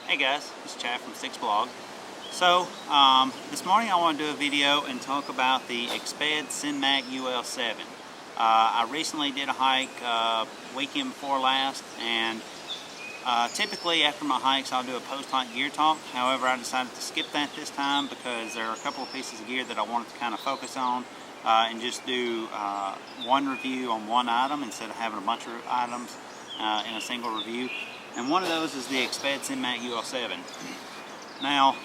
Hey guys, this is Chad from Six Blog. So this morning I want to do a video and talk about the Exped SynMat UL7. I recently did a hike weekend before last, and typically after my hikes I'll do a post-hike gear talk. However, I decided to skip that this time because there are a couple of pieces of gear that I wanted to kind of focus on and just do one review on one item instead of having a bunch of items in a single review. And one of those is the Exped SynMat UL7. Now,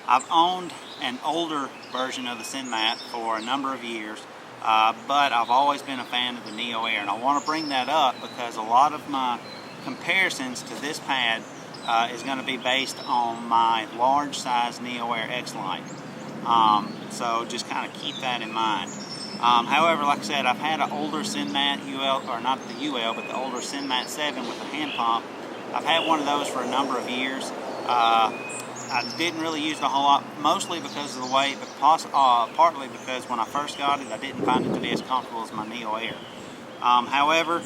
I've owned an older version of the SynMat for a number of years, but I've always been a fan of the NeoAir, and I want to bring that up because a lot of my comparisons to this pad is going to be based on my large size NeoAir XLite. So just kind of keep that in mind. However, like I said, I've had an older SynMat UL, or not the UL, but the older SynMat 7 with a hand pump. I've had one of those for a number of years. I didn't really use it a whole lot, mostly because of the weight, but partly because when I first got it, I didn't find it to be as comfortable as my NeoAir. However,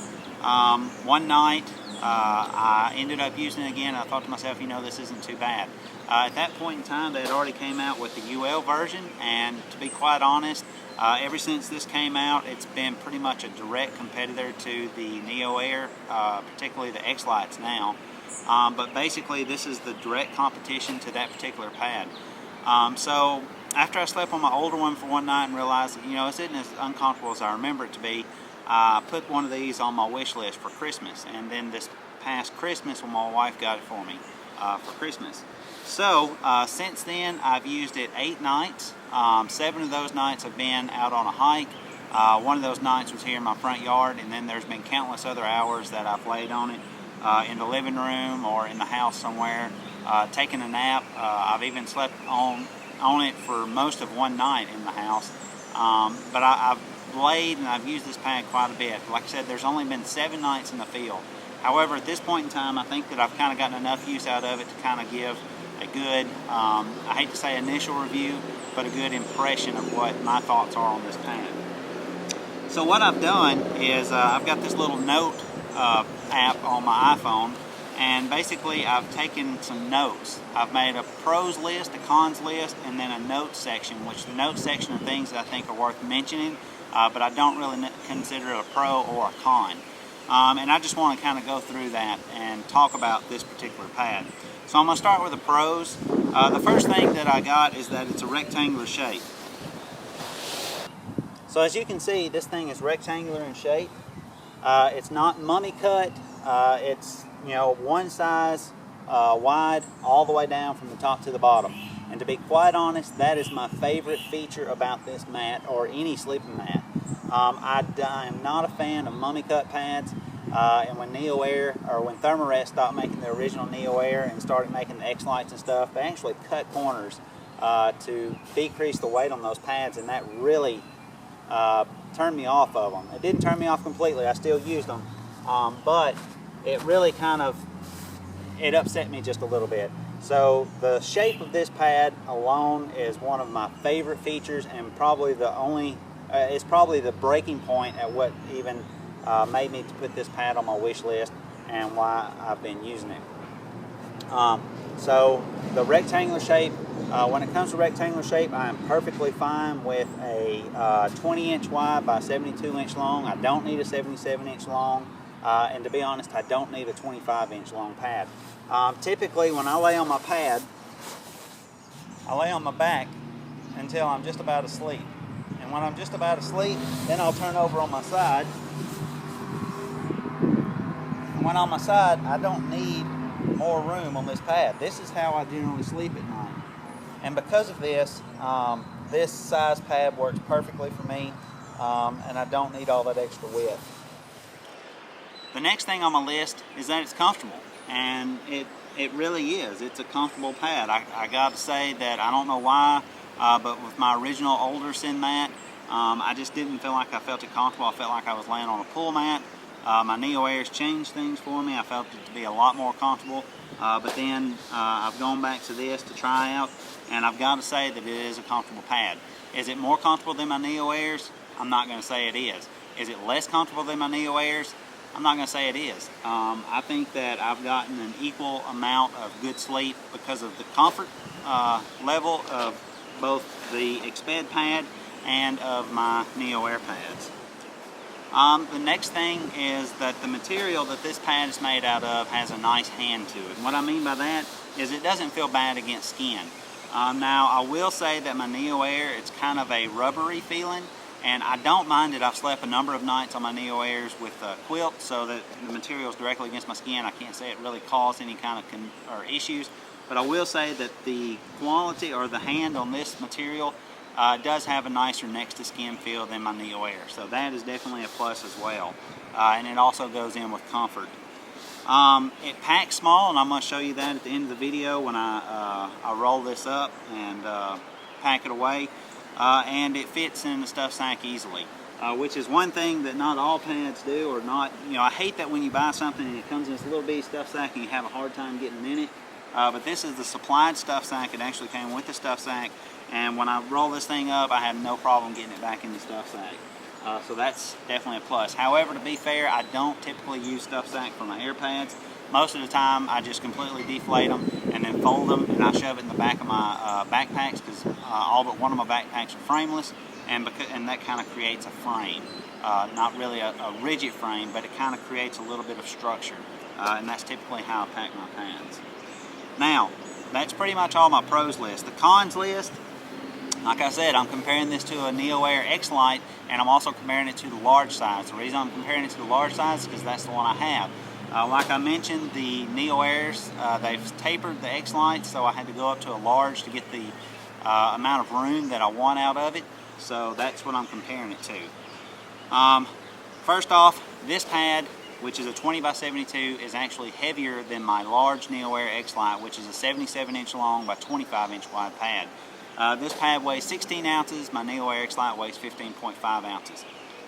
one night I ended up using it again. I thought to myself, you know, this isn't too bad. At that point in time, they had already came out with the UL version, and to be quite honest, ever since this came out, it's been pretty much a direct competitor to the NeoAir, particularly the XLites now. But basically, this is the direct competition to that particular pad. So after I slept on my older one for one night and realized that, you know, it isn't as uncomfortable as I remember it to be, I put one of these on my wish list for Christmas. And then this past Christmas, when my wife got it for me for Christmas. So since then, I've used it 8 nights. 7 of those nights have been out on a hike. One of those nights was here in my front yard, and then there's been countless other hours that I've laid on it in the living room or in the house somewhere, taking a nap. I've even slept on it for most of one night in the house. But I've laid and I've used this pad quite a bit. Like I said, there's only been 7 nights in the field. However, at this point in time, I think that I've kind of gotten enough use out of it to kind of give a good, I hate to say initial review, but a good impression of what my thoughts are on this pad. So what I've done is I've got this little note app on my iPhone, and basically I've taken some notes. I've made a pros list, a cons list, and then a notes section, which the notes section are things that I think are worth mentioning, but I don't really consider it a pro or a con. And I just want to kind of go through that and talk about this particular pad. So I'm going to start with the pros. The first thing that I got is that it's a rectangular shape. So as you can see, this thing is rectangular in shape. It's not mummy cut. It's, you know, one size wide all the way down from the top to the bottom. And to be quite honest, that is my favorite feature about this mat, or any sleeping mat. I am not a fan of mummy cut pads. And when NeoAir, or when Thermarest stopped making the original NeoAir and started making the XLites and stuff, they actually cut corners to decrease the weight on those pads, and that really turned me off of them. It didn't turn me off completely. I still used them, but it really kind of, it upset me just a little bit. So the shape of this pad alone is one of my favorite features, and probably the only, it's probably the breaking point at what even made me to put this pad on my wish list and why I've been using it. So the rectangular shape, when it comes to rectangular shape, I am perfectly fine with a 20-inch wide by 72-inch long. I don't need a 77-inch long, and to be honest, I don't need a 25-inch long pad. Typically, when I lay on my pad, I lay on my back until I'm just about asleep. And when I'm just about asleep, then I'll turn over on my side. When on my side, I don't need more room on this pad. This is how I generally sleep at night. And because of this, this size pad works perfectly for me, and I don't need all that extra width. The next thing on my list is that it's comfortable, and it really is. It's a comfortable pad. I got to say that I don't know why, but with my original older SynMat, I just didn't feel like I felt it comfortable. I felt like I was laying on a pull mat. My NeoAir's changed things for me. I felt it to be a lot more comfortable, but then I've gone back to this to try out, and I've got to say that it is a comfortable pad. Is it more comfortable than my NeoAir's? I'm not going to say it is. Is it less comfortable than my NeoAir's? I'm not going to say it is. I think that I've gotten an equal amount of good sleep because of the comfort level of both the Exped pad and of my NeoAir pads. The next thing is that the material that this pad is made out of has a nice hand to it. And what I mean by that is it doesn't feel bad against skin. Now I will say that my NeoAir, it's kind of a rubbery feeling, and I don't mind it. I've slept a number of nights on my NeoAirs with quilt so that the material is directly against my skin. I can't say it really caused any kind of issues, but I will say that the quality or the hand on this material does have a nicer next to skin feel than my NeoAir, so that is definitely a plus as well. And it also goes in with comfort. It packs small, and I'm going to show you that at the end of the video when I roll this up and pack it away. And it fits in the stuff sack easily, which is one thing that not all pads do, or not. I hate that when you buy something and it comes in this little bitty stuff sack and you have a hard time getting in it. But this is the supplied stuff sack. It actually came with the stuff sack, and when I roll this thing up, I had no problem getting it back in the stuff sack. So that's definitely a plus. However, to be fair, I don't typically use stuff sack for my air pads. Most of the time, I just completely deflate them and then fold them, and I shove it in the back of my backpacks, because all but one of my backpacks are frameless, and that kind of creates a frame. Not really a rigid frame, but it kind of creates a little bit of structure, and that's typically how I pack my pads. Now, that's pretty much all my pros list. The cons list, like I said, I'm comparing this to a NeoAir XLite, and I'm also comparing it to the large size. The reason I'm comparing it to the large size is because that's the one I have. Like I mentioned, the NeoAirs, they've tapered the XLite, so I had to go up to a large to get the amount of room that I want out of it. So that's what I'm comparing it to. First off, this pad, which is a 20x72, is actually heavier than my large NeoAir XLite, which is a 77-inch long by 25-inch wide pad. This pad weighs 16 ounces, my NeoAir XLite weighs 15.5 ounces.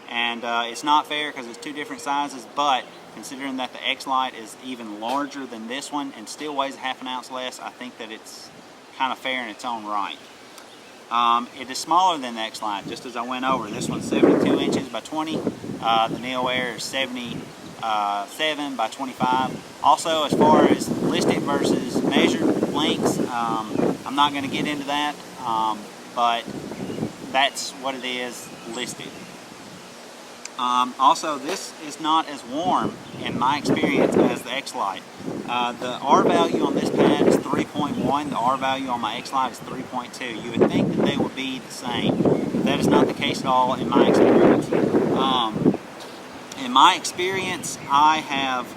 And it's not fair because it's two different sizes, but considering that the XLite is even larger than this one and still weighs a half an ounce less, I think that it's kind of fair in its own right. It is smaller than the XLite, just as I went over. This one's 72 inches by 20. The NeoAir is 77 by 25. Also, as far as listed versus measured lengths, I'm not going to get into that, but that's what it is listed. Also, this is not as warm in my experience as the XLite. The R value on this pad is 3.1. The R value on my XLite is 3.2. You would think that they would be the same, but that is not the case at all in my experience. In my experience, I have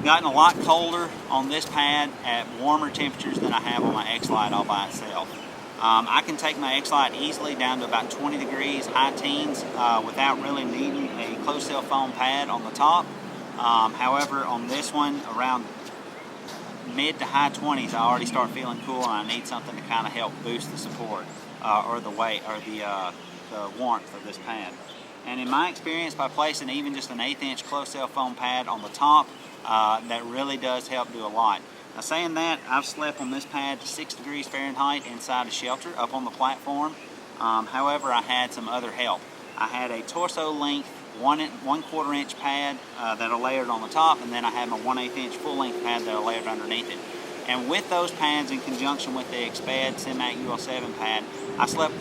gotten a lot colder on this pad at warmer temperatures than I have on my XLite all by itself. I can take my XLite easily down to about 20 degrees, high teens, without really needing a closed cell foam pad on the top. However, on this one, around mid to high 20s, I already start feeling cool, and I need something to kind of help boost the support or the weight or the warmth of this pad. And in my experience, by placing even just an 1/8 inch closed cell foam pad on the top, that really does help do a lot. Now, saying that, I've slept on this pad to 6 degrees Fahrenheit inside a shelter up on the platform. However, I had some other help. I had a torso length 1/4 inch pad that I layered on the top, and then I had my 1/8 inch full length pad that I layered underneath it. And with those pads, in conjunction with the Exped SynMat UL7 pad, I slept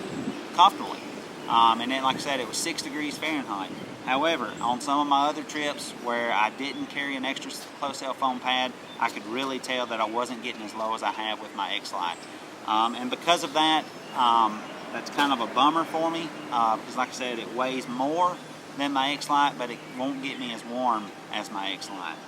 comfortably. And then, like I said, it was 6 degrees Fahrenheit. However, on some of my other trips where I didn't carry an extra closed cell foam pad, I could really tell that I wasn't getting as low as I have with my XLite. And because of that, that's kind of a bummer for me, because like I said, it weighs more than my XLite, but it won't get me as warm as my XLite.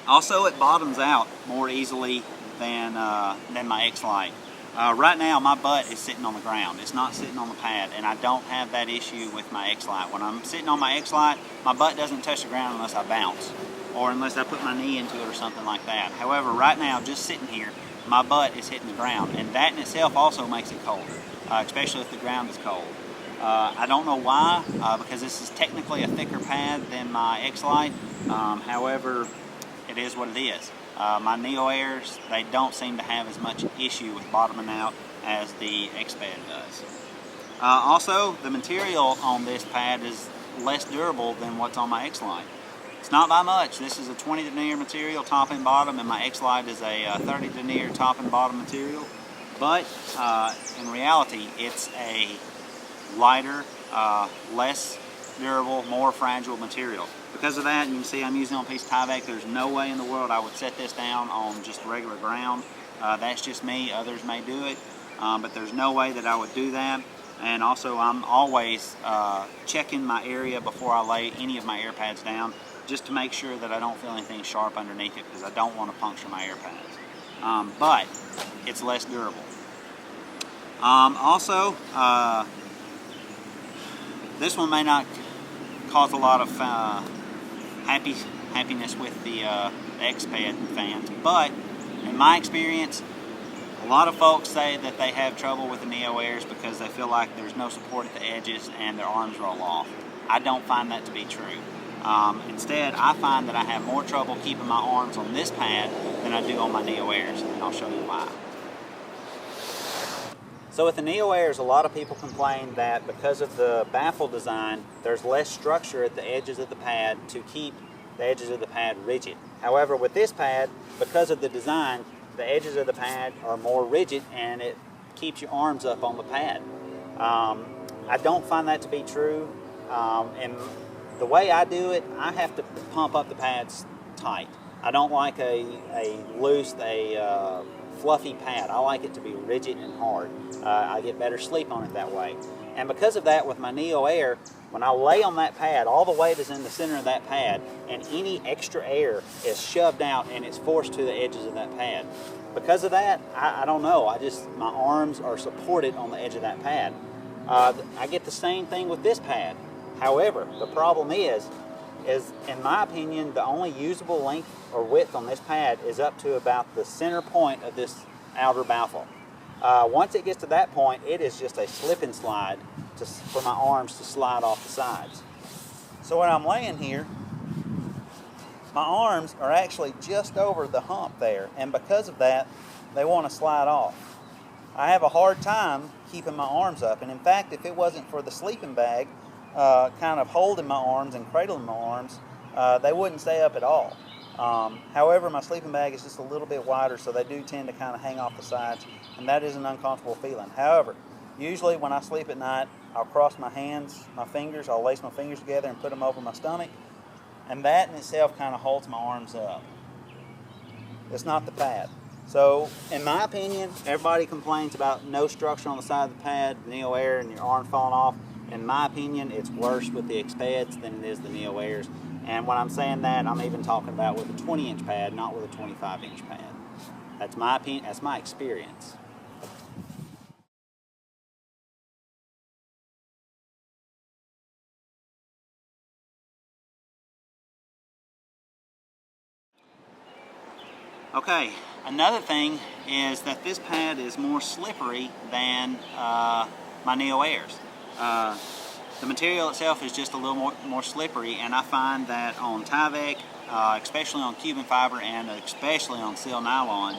Also, it bottoms out more easily than my XLite. Right now, my butt is sitting on the ground. It's not sitting on the pad, and I don't have that issue with my XLite. When I'm sitting on my XLite, my butt doesn't touch the ground unless I bounce, or unless I put my knee into it or something like that. However, right now, just sitting here, my butt is hitting the ground, and that in itself also makes it colder, especially if the ground is cold. I don't know why, because this is technically a thicker pad than my XLite. However, it is what it is. My NeoAirs, they don't seem to have as much issue with bottoming out as the Exped does. Also, the material on this pad is less durable than what's on my XLite. It's not by much. This is a 20 denier material top and bottom, and my XLite is a 30 denier top and bottom material. But in reality, it's a lighter, less durable, more fragile material. Because of that, you can see I'm using on a piece of Tyvek. There's no way in the world I would set this down on just regular ground. That's just me. Others may do it, but there's no way that I would do that. And also, I'm always checking my area before I lay any of my air pads down, just to make sure that I don't feel anything sharp underneath it, because I don't want to puncture my air pads. But it's less durable. Also, this one may not cause a lot of happiness with the Exped fans, but in my experience, a lot of folks say that they have trouble with the NeoAirs because they feel like there's no support at the edges and their arms roll off. I don't find that to be true. Instead, I find that I have more trouble keeping my arms on this pad than I do on my NeoAirs, and I'll show you why. So with the NeoAirs, a lot of people complain that because of the baffle design, there's less structure at the edges of the pad to keep the edges of the pad rigid. However, with this pad, because of the design, the edges of the pad are more rigid and it keeps your arms up on the pad. I don't find that to be true. And the way I do it, I have to pump up the pads tight. I don't like a loose, fluffy pad. I like it to be rigid and hard. I get better sleep on it that way. And because of that, with my NeoAir, when I lay on that pad, all the weight is in the center of that pad, and any extra air is shoved out and it's forced to the edges of that pad. Because of that, I don't know, my arms are supported on the edge of that pad. I get the same thing with this pad. However, the problem is in my opinion, the only usable length or width on this pad is up to about the center point of this outer baffle. Once it gets to that point, it is just a slip and slide for my arms to slide off the sides. So when I'm laying here, my arms are actually just over the hump there, and because of that, they want to slide off. I have a hard time keeping my arms up, and in fact, if it wasn't for the sleeping bag kind of holding my arms and cradling my arms, they wouldn't stay up at all. However, my sleeping bag is just a little bit wider, so they do tend to kind of hang off the sides, and that is an uncomfortable feeling. However, usually when I sleep at night, I'll cross my fingers, I'll lace my fingers together and put them over my stomach, and that in itself kind of holds my arms up. It's not the pad. So, in my opinion, everybody complains about no structure on the side of the pad, NeoAir, and your arms falling off. In my opinion, it's worse with the Expeds than it is the NeoAirs. And when I'm saying that, I'm even talking about with a 20-inch pad, not with a 25-inch pad. That's my opinion, that's my experience. Okay, another thing is that this pad is more slippery than my NeoAirs. The material itself is just a little more slippery, and I find that on Tyvek, especially on Cuban fiber and especially on seal nylon,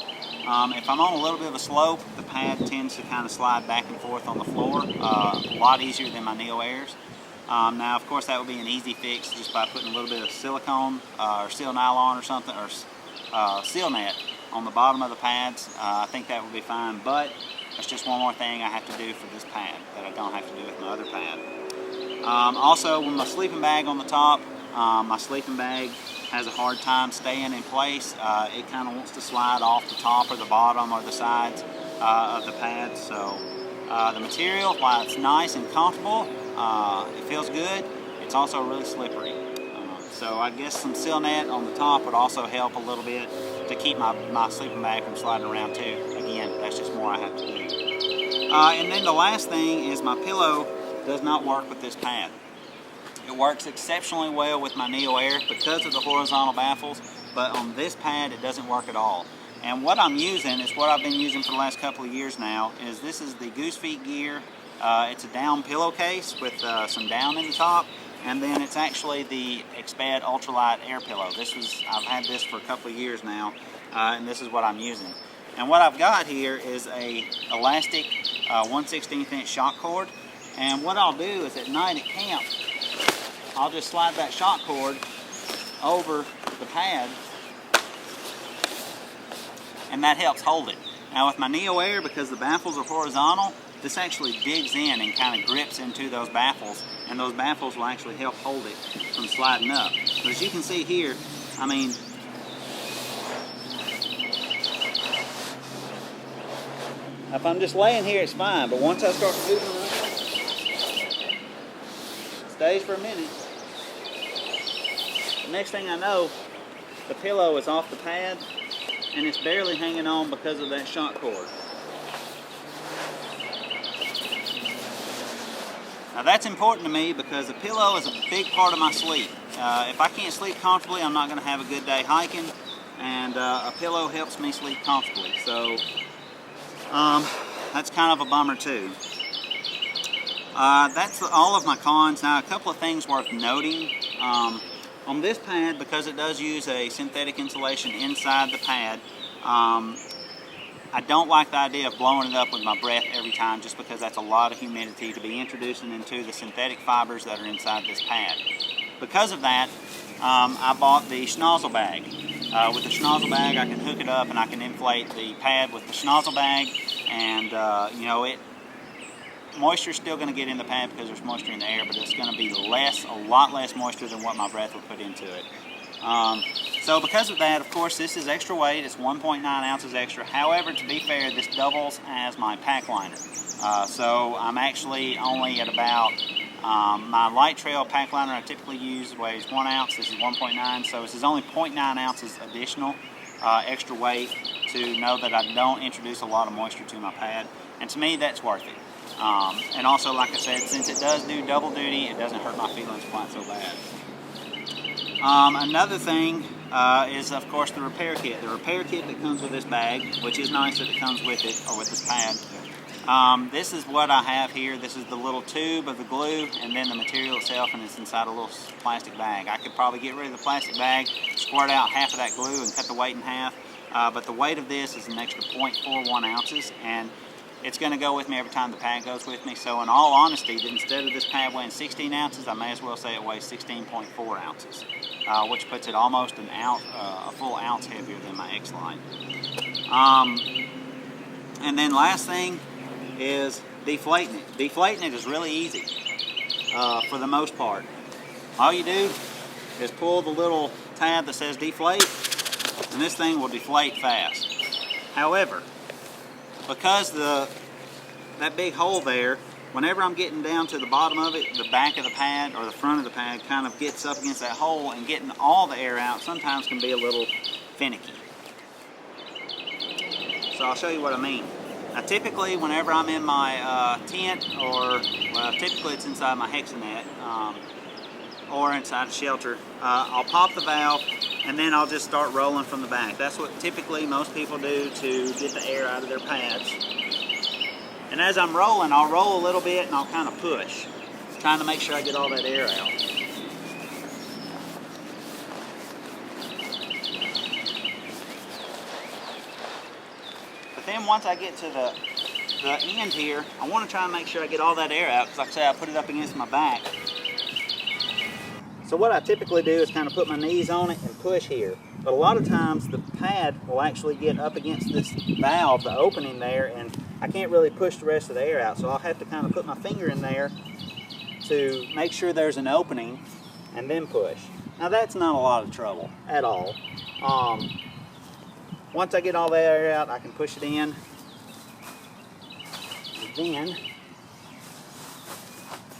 if I'm on a little bit of a slope, the pad tends to kind of slide back and forth on the floor a lot easier than my NeoAirs. Now, of course, that would be an easy fix just by putting a little bit of silicone or seal nylon or something, or seal net on the bottom of the pads. I think that would be fine, but that's just one more thing I have to do for this pad that I don't have to do with my other pad. Also, with my sleeping bag on the top, my sleeping bag has a hard time staying in place. It kind of wants to slide off the top or the bottom or the sides of the pad. So the material, while it's nice and comfortable, it feels good, it's also really slippery. So I guess some seal net on the top would also help a little bit to keep my sleeping bag from sliding around too. Again, that's just more I have to do. And then the last thing is my pillow does not work with this pad. It works exceptionally well with my NeoAir because of the horizontal baffles, but on this pad it doesn't work at all. And what I'm using is what I've been using for the last couple of years now. This is the Goose Feet gear. It's a down pillowcase with some down in the top. And then it's actually the Exped ultralight air pillow. I've had this for a couple of years now, and this is what I'm using. And what I've got here is a elastic 1/16 inch shock cord, And what I'll do is at night at camp, I'll just slide that shock cord over the pad, and that helps hold it. Now with my NeoAir, because the baffles are horizontal, this actually digs in and kind of grips into those baffles, and those baffles will actually help hold it from sliding up. But as you can see here, I mean, if I'm just laying here, it's fine, but once I start moving around, it stays for a minute. The next thing I know, the pillow is off the pad, and it's barely hanging on because of that shock cord. Now that's important to me because a pillow is a big part of my sleep. If I can't sleep comfortably, I'm not going to have a good day hiking, and a pillow helps me sleep comfortably. So that's kind of a bummer too. That's all of my cons. Now a couple of things worth noting. On this pad, because it does use a synthetic insulation inside the pad, I don't like the idea of blowing it up with my breath every time, just because that's a lot of humidity to be introducing into the synthetic fibers that are inside this pad. Because of that, I bought the schnozzle bag. With the schnozzle bag, I can hook it up and I can inflate the pad with the schnozzle bag, and you know, moisture's still going to get in the pad because there's moisture in the air, but it's going to be a lot less moisture than what my breath would put into it. So because of that, of course, this is extra weight. It's 1.9 ounces extra. However, to be fair, this doubles as my pack liner. So I'm actually only at about, my light trail pack liner I typically use weighs 1 ounce. This is 1.9, so this is only 0.9 ounces additional extra weight to know that I don't introduce a lot of moisture to my pad. And to me, that's worth it. And also, like I said, since it does do double duty, it doesn't hurt my feelings quite so bad. Another thing is, of course, the repair kit. The repair kit that comes with this bag, which is nice that it comes with it, or with this pad. This is what I have here. This is the little tube of the glue, and then the material itself, and it's inside a little plastic bag. I could probably get rid of the plastic bag, squirt out half of that glue, and cut the weight in half. But the weight of this is an extra 0.41 ounces, and it's going to go with me every time the pad goes with me. So in all honesty, instead of this pad weighing 16 ounces, I may as well say it weighs 16.4 ounces, which puts it almost an ounce, a full ounce heavier than my XLite. And then last thing is deflating it. Deflating it is really easy for the most part. All you do is pull the little tab that says deflate, and this thing will deflate fast. However, because that big hole there, whenever I'm getting down to the bottom of it, the back of the pad or the front of the pad kind of gets up against that hole, and getting all the air out sometimes can be a little finicky. So I'll show you what I mean. Now typically whenever I'm in my tent, or well, typically it's inside my hexanet or inside a shelter, I'll pop the valve and then I'll just start rolling from the back. That's what typically most people do to get the air out of their pads. And as I'm rolling, I'll roll a little bit and I'll kind of push, trying to make sure I get all that air out. But then once I get to the end here, I want to try and make sure I get all that air out, because like I say, I put it up against my back. So what I typically do is kind of put my knees on it and push here. But a lot of times the pad will actually get up against this valve, the opening there, and I can't really push the rest of the air out. So I'll have to kind of put my finger in there to make sure there's an opening and then push. Now that's not a lot of trouble at all. Once I get all the air out, I can push it in. And then,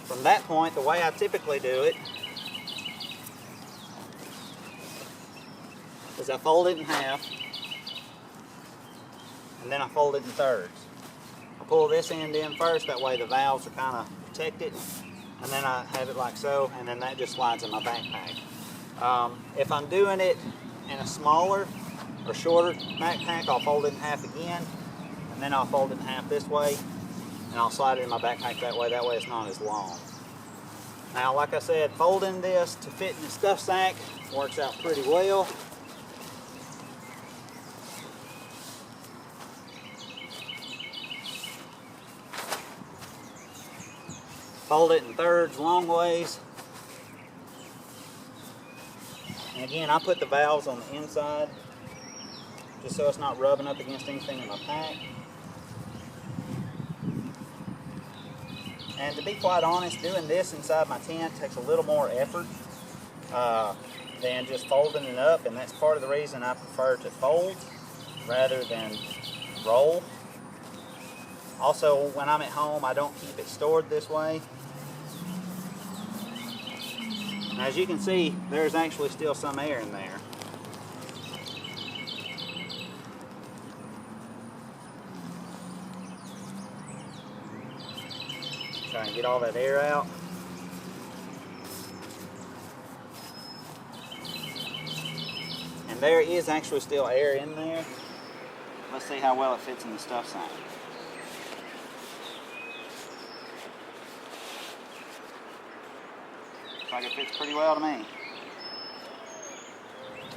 from that point, the way I typically do it is I fold it in half, and then I fold it in thirds. I pull this end in first, that way the valves are kind of protected, and then I have it like so, and then that just slides in my backpack. If I'm doing it in a smaller or shorter backpack, I'll fold it in half again, and then I'll fold it in half this way, and I'll slide it in my backpack that way it's not as long. Now, like I said, folding this to fit in the stuff sack works out pretty well. Fold it in thirds long ways. And again, I put the valves on the inside just so it's not rubbing up against anything in my pack. And to be quite honest, doing this inside my tent takes a little more effort than just folding it up, and that's part of the reason I prefer to fold rather than roll. Also, when I'm at home, I don't keep it stored this way. Now, as you can see, there's actually still some air in there. Try and get all that air out. And there is actually still air in there. Let's see how well it fits in the stuff sack. Looks like it fits pretty well to me.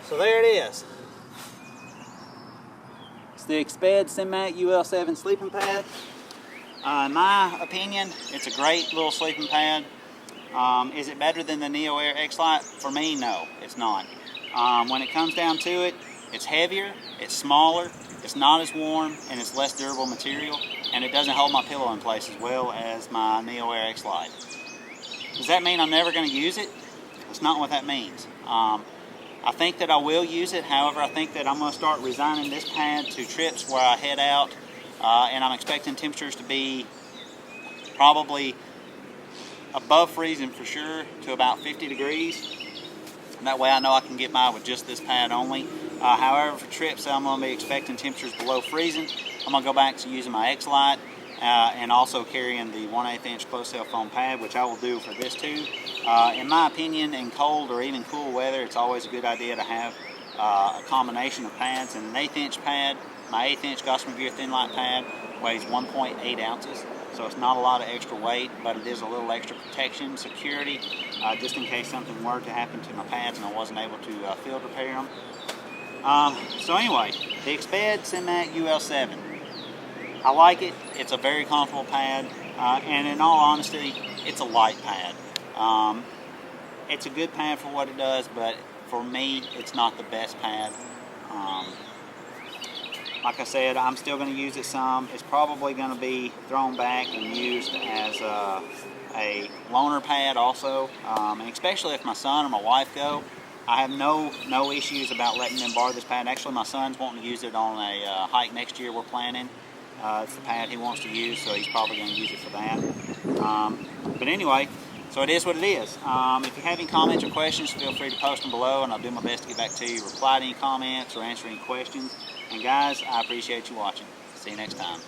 So there it is. It's the Exped SynMat UL7 sleeping pad. In my opinion, it's a great little sleeping pad. Is it better than the NeoAir XLite? For me, no, it's not. When it comes down to it, it's heavier, it's smaller, it's not as warm, and it's less durable material, and it doesn't hold my pillow in place as well as my NeoAir XLite. Does that mean I'm never going to use it? That's not what that means. I think that I will use it. However, I think that I'm going to start resigning this pad to trips where I head out, and I'm expecting temperatures to be probably above freezing for sure to about 50 degrees. That way I know I can get by with just this pad only. However, for trips that I'm going to be expecting temperatures below freezing, I'm going to go back to using my XLite and also carrying the 1/8 inch closed cell foam pad, which I will do for this too. In my opinion, in cold or even cool weather, it's always a good idea to have a combination of pads. And an 1/8 inch pad, my 1/8 inch Gossamer Gear Thin Light pad weighs 1.8 ounces. So it's not a lot of extra weight, but it is a little extra protection, security, just in case something were to happen to my pads and I wasn't able to field repair them. So anyway, the Exped SynMat UL7. I like it. It's a very comfortable pad, and in all honesty, it's a light pad. It's a good pad for what it does, but for me, it's not the best pad. Like I said, I'm still going to use it some. It's probably going to be thrown back and used as a loaner pad also, and especially if my son or my wife go. I have no issues about letting them borrow this pad. Actually, my son's wanting to use it on a hike next year we're planning. It's the pad he wants to use, so he's probably going to use it for that. But anyway, so it is what it is. If you have any comments or questions, feel free to post them below, and I'll do my best to get back to you, reply to any comments, or answer any questions. And guys, I appreciate you watching. See you next time.